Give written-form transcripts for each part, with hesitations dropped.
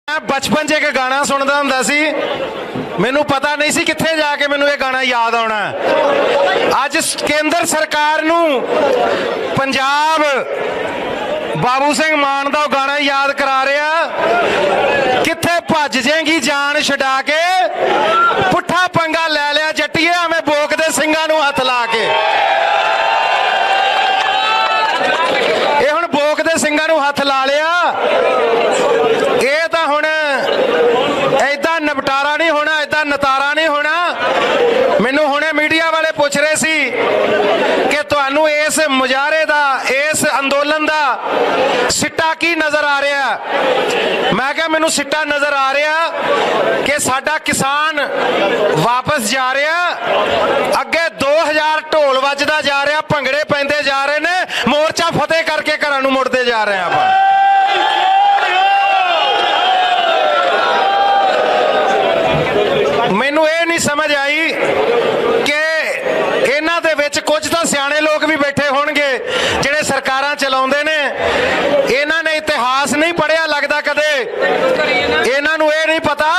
मैं बचपन च एक गाना सुनता हुंदा सी, मैनू पता नहीं सी कित्थे जाके मैनू ये गाना याद आना। अज केंद्र सरकार नू पंजाब बाबू सिंह मान दा गाना याद करा रहा, कित्थे भज जाएगी जान छड़ा के, पुट्ठा पंगा लै लिया जट्टिए हमें बोकदे सिंगां नू हथ ला के। ये हुण बोकदे सिंगां नू हथ ला लिया, ये तो हुण ऐदा निपटारा नहीं होना, ऐदा नतारा नहीं होना। मैनू हुणे मीडिया वाले पुछ रहे सी कि तुहानू इस मुजाहरे दा, इस अंदोलन दा सिट्टा की नजर आ रहा। मैं क्या मैनू सिट्टा नजर आ रहा कि साडा किसान वापस जा रहा, अगे 2000 ढोल वजदा जा रहा, भंगड़े पैंदे जा रहे ने, मोर्चा फतेह करके घरां नू मुड़दे जा रहे हैं। मैनू ये नहीं समझ आई कि इन्हां दे विच कुछ तो सियाणे लोग भी बैठे होणगे जिहड़े सरकारां चलाउंदे ने, इन्हां ने इतिहास नहीं पढ़िया लगदा कदे। इन्हां नू ये नहीं पता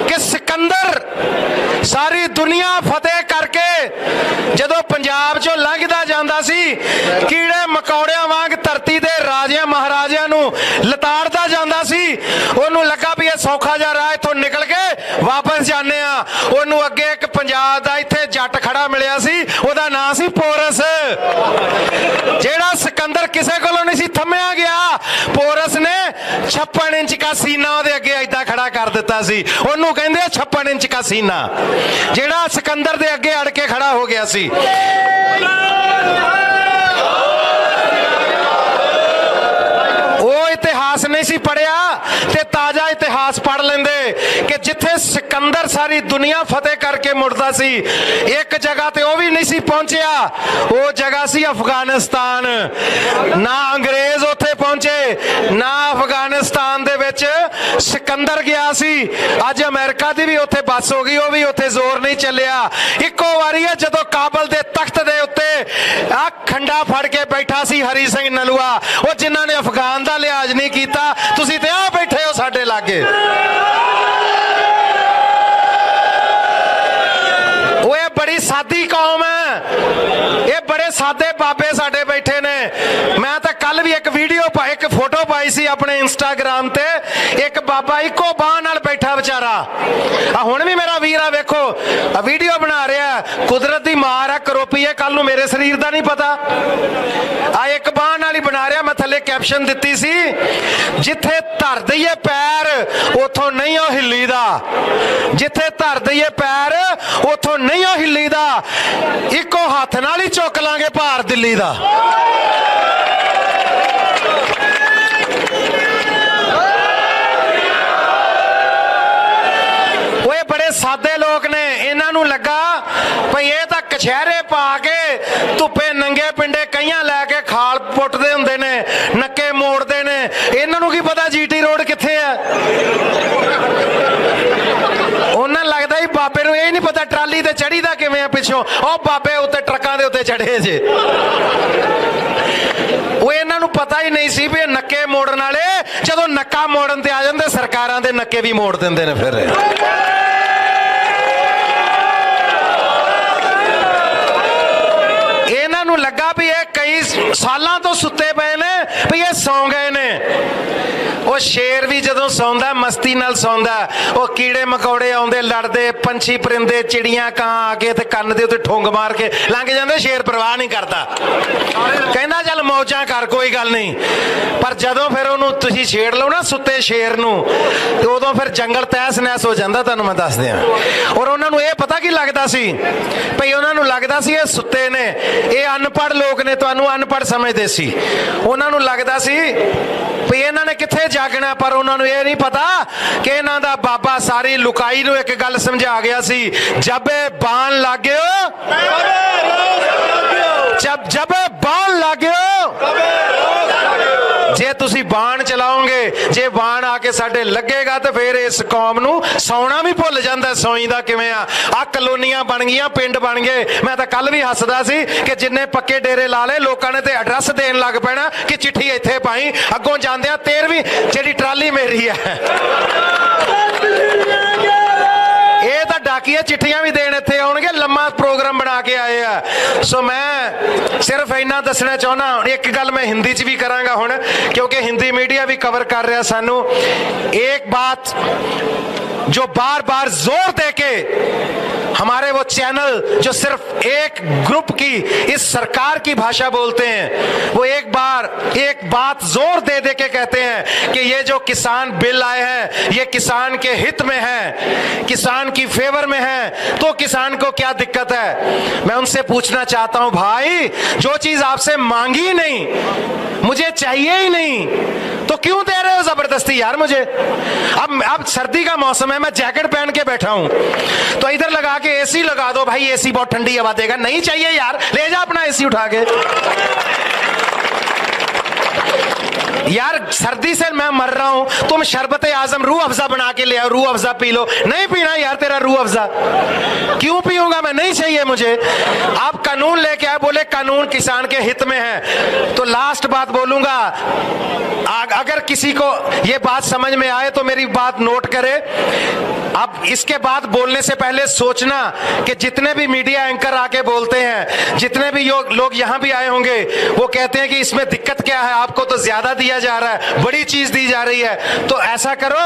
कि सिकंदर सारी दुनिया फतेह करके जदों पंजाब चों लंघदा जांदा सी, कीड़े मकौड़ियां वांग धरती दे राजियां महाराजियां नू लताड़दा जांदा सी। ओनू लगा भी ये सौखा जा राह इत्थों निकल के वापस जाने आ। ओनू अगे एक पंजाब दा इत्थे जट खड़ा मिलिया सी, ओदा नाम सी पोरस। जेड़ा सिकंदर किसे कोलों नहीं सी थम्मिया गया, पोरस ने 56 इंच का सीना ओदे अगे ऐदा खड़ा कर दिता सी। ओनू कहंदे 56 इंच का सीना, जेड़ा सिकंदर दे अगे अड़ के खड़ा हो गया सी। वो इतिहास नहीं सी पढ़िया ते ताजा इतिहास पढ़ लेंदे कि जिथे सिकंदर सारी दुनिया फतेह करके मुड़दा सी, एक जगह ते वो भी नहीं सी पहुंचिया, वो जगह सी अफगानिस्तान। ना अंग्रेज उत्थे पहुंचे, ना अफगानिस्तान दे विच सिकंदर गया सी। अज अमेरिका दी भी उत्थे बस हो गई, वो भी उत्थे जोर नहीं चलिया। इको वारी है जदों काबल दे तख्त दे उत्ते आ खंडा फड़ के बैठा सी हरी सिंह नलूआ, वो जिन्हां ने अफगान दा लिहाज नहीं कीता, तुसीं ते आ बैठे हो साडे लागे। वो ये बड़ी सादी कौम है, ये बड़े सादे बाबे साडे बैठे ने। मैं तो कल भी एक वीडियो एक फोटो पाई सी अपने इंस्टाग्राम ते, एक बाबा इको बांह नाल बैठा बेचारा। हुण भी मेरा वीर आ वेखो वीडियो बना रहा, कुदरत दी मार है, करोपी है, कल नूं मेरे शरीर दा नहीं पता। आ एक बांह नाल ही बना रहा। मैं थल्ले कैप्शन दित्ती सी, जिथे धर दईए पैर उथों नहीं ओ हिली दा, जिथे धर दईए पैर उथों नहीं ओ हिली दा, इको हथ नाल ही चुक लांगे भार दिल्ली दा। बड़े सादे लोग ने, इन्हां नूं लगा भई ये तां कछहरे पा के धुप्पे नंगे पिंडे कईयां लैके खाल पुट्टदे हुंदे ने, नक्के मोड़दे ने। इन्हां नूं की पता जीटी रोड कित्थे है। उन्हां लगदा ही बाबे नूं ये नहीं पता ट्राली ते चढ़ी दा किवें आ पिछों, ओ बाबे उत्ते ट्रकां दे उत्ते चढ़े जे। वो इन्हां नूं पता ही नहीं सी भी नक्के मोड़न वाले जदों नक्का मोड़न ते आ जांदे, सरकारां दे नक्के भी मोड़ दिंदे ने। फिर इन्हां लगा भी ये कई सालों तो सुते पे ने, भी ये सौ गए ने। वो शेर भी जदों सौंदा मस्ती नाल सौंदा, वो कीड़े मकौड़े आउंदे लड़दे, पंछी परिंदे चिड़ियां कां आके ते कन्न दे उत्ते ठुंग मार के लंघ जांदे, शेर परवाह नहीं करता, कहंदा चल मौजां कर कोई गल नहीं। पर जदों फिर उहनूं तुसीं छेड़ लो ना सुते शेर नूं, ते उदों फिर जंगल तहस नहस हो जांदा। तुहानूं मैं दस दियां। और उन्हां नूं ये पता की लगदा सी, भई उन्हां नूं लगदा सी ये सुते ने, ये अनपढ़ लोग ने, तुहानूं अनपढ़ समझदे सी। उन्हां नूं लगदा सी भी इन्हां ने कित्थे जागना, पर उन्होंने ये नहीं पता कि इन्हां दा बाबा सारी लुकाई नूं एक गल समझा गया सी, जब बाण लाग्यो, जब बाण लाग्यो, जे तुसी बाण चलाओगे लगे जे बाण आके साडे लगेगा तो फिर इस कौम नू सौना भी भुल जांदा सोई दा किवें आ कलोनियां बन गईयां पिंड बन गए। मैं तो कल भी हसदा सी कि जिन्ने पक्के डेरे ला ले लोकां ने ते एड्रैस देन लग पैना कि चिट्ठी इत्थे पाई अगों जांदियां 13वीं जिहड़ी ट्राली मेरी है ये तो डाकिया चिट्ठियां भी देने इत्थे आउणगे लम्मा प्रोग्राम बना के आए आ। सो मैं सिर्फ इन्ना दसना चाहना एक गल मैं हिंदी च भी करांगा हुण क्योंकि हिंदी मीडिया भी कवर कर रहा सानू। एक बात जो बार बार जोर दे के हमारे वो चैनल जो सिर्फ एक ग्रुप की इस सरकार की भाषा बोलते हैं वो एक बात जोर दे दे के कहते हैं कि ये जो किसान बिल आए हैं ये किसान के हित में है, किसान की फेवर में है, तो किसान को क्या दिक्कत है। मैं उनसे पूछना चाहता हूं भाई जो चीज आपसे मांगी नहीं मुझे चाहिए ही नहीं तो क्यों दे रहे हो जबरदस्ती यार मुझे। अब सर्दी का मौसम है मैं जैकेट पहन के बैठा हूं तो इधर लगा के एसी लगा दो भाई एसी बहुत ठंडी हवा देगा। नहीं चाहिए यार ले जा अपना एसी उठा के। यार सर्दी से मैं मर रहा हूं तुम शरबत आजम रूह अफ़ज़ा बना के ले आओ रूह अफ़ज़ा पी लो। नहीं पीना यार तेरा रूह अफ़ज़ा क्यों पीऊंगा मैं नहीं चाहिए मुझे। आप कानून लेके आए बोले कानून किसान के हित में है। तो लास्ट बात बोलूंगा अगर किसी को ये बात समझ में आए तो मेरी बात नोट करे। अब इसके बाद बोलने से पहले सोचना कि जितने भी मीडिया एंकर आके बोलते हैं जितने भी लोग यहां भी आए होंगे वो कहते हैं कि इसमें दिक्कत क्या है आपको तो ज्यादा दिया जा रहा है बड़ी चीज दी जा रही है। तो ऐसा करो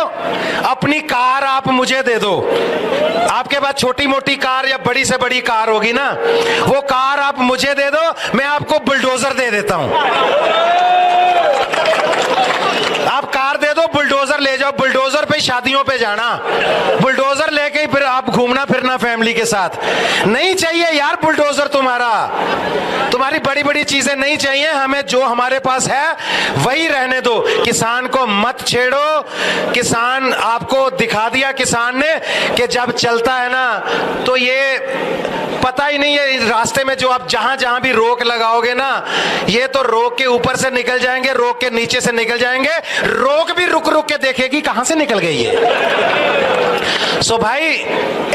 अपनी कार आप मुझे दे दो। आपके पास छोटी मोटी कार या बड़ी से बड़ी कार होगी ना वो कार आप मुझे दे दो मैं आपको बुलडोजर दे देता हूं। आप कार दे दो बुलडोजर ले जाओ बुलडोजर पे शादियों पे जाना बुलडोजर लेके फिर आप घूमना फिरना फैमिली के साथ। नहीं चाहिए यार बुलडोजर तुम्हारी बड़ी बड़ी चीजें नहीं चाहिए हमें जो हमारे पास है वही रहने दो। किसान को मत छेड़ो। किसान आपको दिखा दिया किसान ने कि जब चलता है ना तो ये पता ही नहीं है रास्ते में जो आप जहां जहां भी रोक लगाओगे ना ये तो रोक के ऊपर से निकल जाएंगे रोक के नीचे से निकल जाएंगे रोक भी रुक रुक के देखेगी कहां से निकल गई है। सो भाई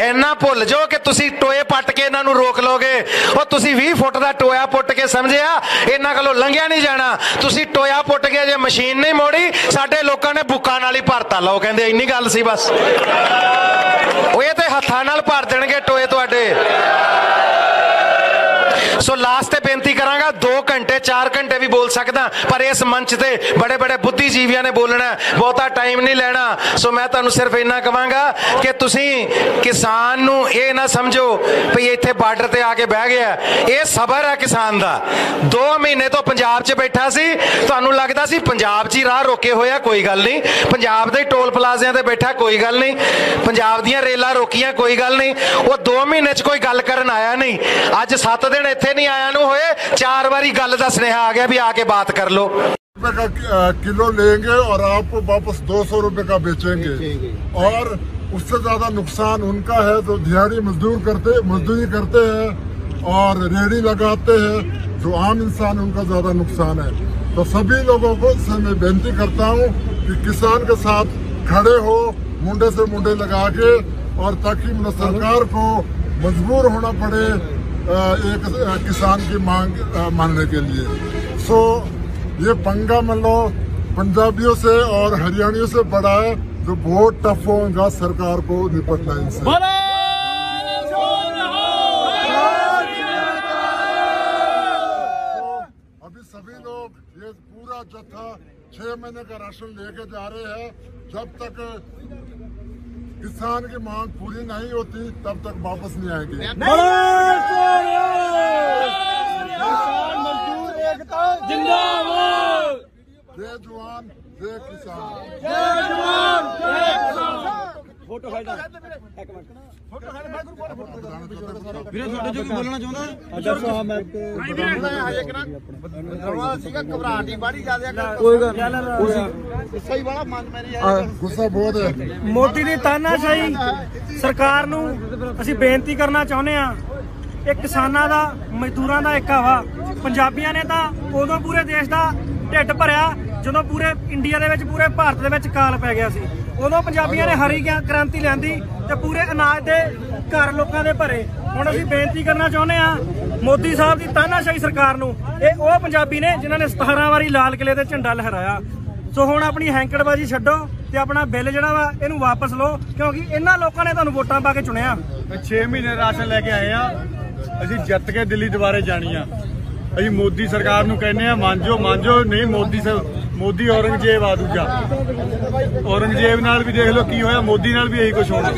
इन्ना भुल जाओ कि तुसी टोए पट के इन्हां नूं रोक लोगे और तुसी 20 फुट का टोया पुट के समझिया इन्हां कोलों लंघिया नहीं जाना। तुसी टोया पुट के जे मशीन नहीं मोड़ी साडे लोकां ने बुक्कां नाल ही भरता लो कहंदे इन्नी गल सी बस ਉਹ ਇਹ ਤੇ ਹੱਥਾਂ ਨਾਲ ਭਰ ਦੇਣਗੇ ਟੋਏ ਤੁਹਾਡੇ। सो लास्ट ते बेनती करांगा 2 घंटे 4 घंटे भी बोल सकदा पर इस मंच ते बड़े बड़े बुद्धिजीवियों ने बोलना बहुता टाइम नहीं लेना। सो मैं तुहानू सिर्फ इन्ना कहांगा कि तुसी किसान नू ये ना समझो भई इत्थे बार्डर ते आके बह गया ये सबर है किसान दा। 2 महीने तो पंजाब च बैठा सी तुहानू लगदा सी पंजाब च ही राह रोके होया कोई गल नहीं पंजाब दे टोल प्लाजियां ते बैठा कोई गल नहीं पंजाब दियां रेलां रोकियां कोई गल नहीं वो 2 महीने च कोई गल करन आया नहीं। अज 7 दिन इत्थे नहीं आया नू होए 4 बारी गल दा स्नेहा आ गया भी आके बात कर लो। रुपए का किलो लेंगे और आपको वापस 200 रुपए का बेचेंगे और उससे ज्यादा नुकसान उनका है जो दिहाड़ी मजदूरी करते हैं और रेहड़ी लगाते हैं जो आम इंसान उनका ज्यादा नुकसान है। तो सभी लोगों को से मैं बेनती करता हूँ कि किसान के साथ खड़े हो मुंडे से मुंडे लगा के और ताकि सरकार को मजबूर होना पड़े एक किसान की मांग मानने के लिए। सो ये पंगा मतलब पंजाबियों से और हरियाणियों से बड़ा है जो बहुत टफ होगा सरकार को निपटना इनसे। अभी सभी लोग ये पूरा जत्था 6 महीने का राशन लेके जा रहे हैं। जब तक किसान की मांग पूरी नहीं होती तब तक वापस नहीं आएगी। जिंदाबाद जय जवान जय किसान। फोटो ਵੀਰੇ ਤੁਹਾਡੇ ਜੋ ਬੋਲਣਾ ਚਾਹੁੰਦਾ ਦੱਸੋ। ਮੈਂ ਘਬਰਾਹਟ ਦੀ ਬਾੜੀ ਜ਼ਿਆਦਾ ਕੋਈ ਗੱਲ ਗੁੱਸਾ ਹੀ ਬੜਾ ਮਨ ਮੇਰੀ ਗੁੱਸਾ ਬਹੁਤ ਹੈ। ਮੋਦੀ ਦੀ ਤਾਨਾਸ਼ਾਹੀ ਸਰਕਾਰ ਨੂੰ ਅਸੀਂ ਬੇਨਤੀ ਕਰਨਾ ਚਾਹੁੰਦੇ ਆ ਇਹ ਕਿਸਾਨਾਂ ਦਾ ਮਜ਼ਦੂਰਾਂ ਦਾ ਏਕਾ ਵਾ। ਪੰਜਾਬੀਆਂ ਨੇ ਤਾਂ ਉਦੋਂ ਪੂਰੇ ਦੇਸ਼ ਦਾ ਢਿੱਡ ਭਰਿਆ ਜਦੋਂ ਪੂਰੇ ਇੰਡੀਆ ਦੇ ਵਿੱਚ ਪੂਰੇ ਭਾਰਤ ਦੇ ਵਿੱਚ ਕਾਲ ਪੈ ਗਿਆ ਸੀ, ਉਦੋਂ ਪੰਜਾਬੀਆਂ ਨੇ ਹਰੀ ਕ੍ਰਾਂਤੀ ਲਿਆਂਦੀ ਤੇ ਪੂਰੇ ਅਨਾਜ ਦੇ ਘਰ ਲੋਕਾਂ ਦੇ ਭਰੇ। ਹੁਣ ਅਸੀਂ ਬੇਨਤੀ ਕਰਨਾ ਚਾਹੁੰਦੇ ਆ ਮੋਦੀ ਸਾਹਿਬ ਦੀ ਤਾਨਾਸ਼ਾਹੀ ਸਰਕਾਰ ਨੂੰ, ਇਹ ਉਹ ਪੰਜਾਬੀ ਨੇ ਜਿਨ੍ਹਾਂ ਨੇ 17 ਵਾਰੀ ਲਾਲ ਕਿਲੇ ਤੇ ਝੰਡਾ ਲਹਿਰਾਇਆ। ਸੋ ਹੁਣ ਆਪਣੀ ਹੈਂਕੜਬਾਜ਼ੀ ਛੱਡੋ ਤੇ ਆਪਣਾ ਬਿੱਲ ਜਿਹੜਾ ਵਾ ਇਹਨੂੰ ਵਾਪਸ ਲਓ, ਕਿਉਂਕਿ ਇਹਨਾਂ ਲੋਕਾਂ ਨੇ ਤੁਹਾਨੂੰ ਵੋਟਾਂ ਪਾ ਕੇ ਚੁਣਿਆ। 6 ਮਹੀਨੇ ਰਾਸ਼ਨ ਲੈ ਕੇ ਆਏ ਆ, ਅਸੀਂ ਜਿੱਤ ਕੇ ਦਿੱਲੀ ਦੁਬਾਰੇ ਜਾਣੀ ਆ। ਅਸੀਂ ਮੋਦੀ ਸਰਕਾਰ ਨੂੰ ਕਹਿੰਦੇ ਆ ਮੰਨਜੋ ਨਹੀਂ ਮੋਦੀ ਔਰੰਗਜ਼ੇਬ ਆ ਦੂਜਾ। ਔਰੰਗਜ਼ੇਬ ਨਾਲ ਵੀ ਦੇਖ ਲਓ ਕੀ ਹੋਇਆ, ਮੋਦੀ ਨਾਲ ਵੀ ਇਹੀ ਕੁਝ ਹੋਣਾ।